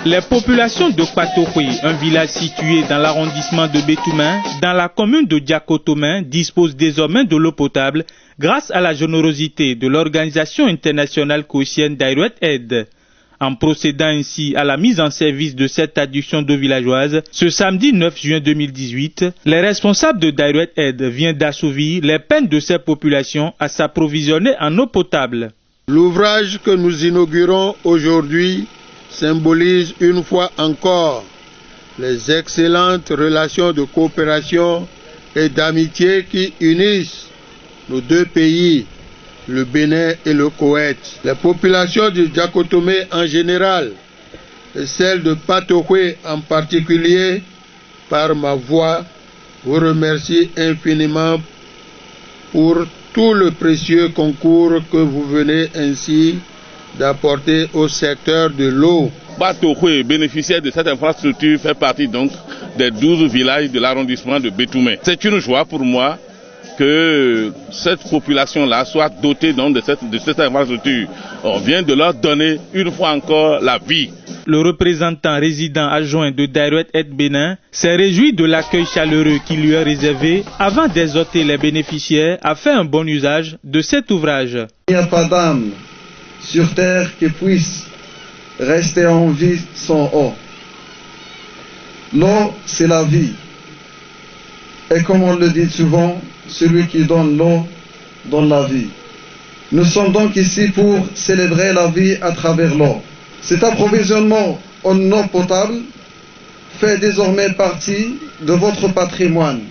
Les populations de Kpatohwe, un village situé dans l'arrondissement de Bétoumen, dans la commune de Diakotomen, disposent désormais de l'eau potable grâce à la générosité de l'organisation internationale cauchienne Direct Aid. En procédant ainsi à la mise en service de cette adduction d'eau villageoise, ce samedi 9 juin 2018, les responsables de Direct Aid viennent d'assouvir les peines de ces populations à s'approvisionner en eau potable. L'ouvrage que nous inaugurons aujourd'hui symbolise une fois encore les excellentes relations de coopération et d'amitié qui unissent nos deux pays, le Bénin et le Koweït. Les populations du Diakotomen en général et celles de Kpatohwe en particulier, par ma voix, vous remercie infiniment pour tout le précieux concours que vous venez ainsi d'apporter au secteur de l'eau. Kpatohwe, bénéficiaire de cette infrastructure, fait partie donc des 12 villages de l'arrondissement de Bétoumen. C'est une joie pour moi que cette population-là soit dotée donc de cette infrastructure. On vient de leur donner une fois encore la vie. Le représentant résident adjoint de Direct Aid Bénin s'est réjoui de l'accueil chaleureux qui lui est réservé avant d'exhorter les bénéficiaires à faire un bon usage de cet ouvrage. Il n'y a pas d'âme sur terre qui puisse rester en vie sans eau. L'eau, c'est la vie. Et comme on le dit souvent, celui qui donne l'eau donne la vie. Nous sommes donc ici pour célébrer la vie à travers l'eau. Cet approvisionnement en eau potable fait désormais partie de votre patrimoine.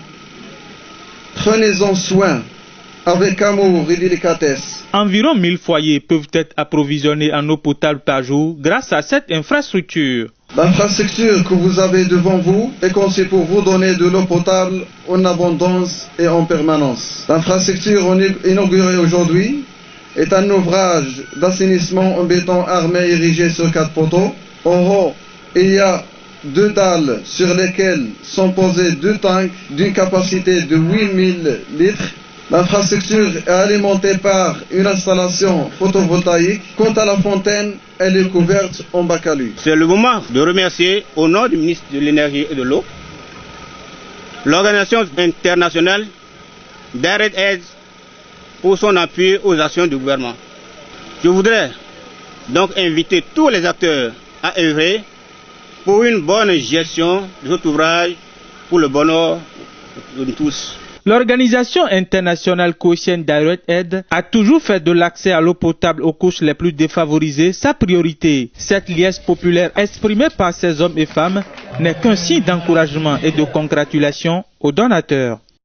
Prenez-en soin avec amour et délicatesse. Environ 1000 foyers peuvent être approvisionnés en eau potable par jour grâce à cette infrastructure. L'infrastructure que vous avez devant vous est conçue pour vous donner de l'eau potable en abondance et en permanence. L'infrastructure inaugurée aujourd'hui est un ouvrage d'assainissement en béton armé érigé sur 4 poteaux. En haut, il y a 2 dalles sur lesquelles sont posés 2 tanks d'une capacité de 8000 litres. L'infrastructure est alimentée par une installation photovoltaïque. Quant à la fontaine, elle est couverte en bacalu. C'est le moment de remercier, au nom du ministre de l'Énergie et de l'Eau, l'organisation internationale Direct Aid pour son appui aux actions du gouvernement. Je voudrais donc inviter tous les acteurs à œuvrer pour une bonne gestion de cet ouvrage pour le bonheur de tous. L'organisation internationale cauchienne Direct Aid a toujours fait de l'accès à l'eau potable aux couches les plus défavorisées sa priorité. Cette liesse populaire exprimée par ces hommes et femmes n'est qu'un signe d'encouragement et de congratulation aux donateurs.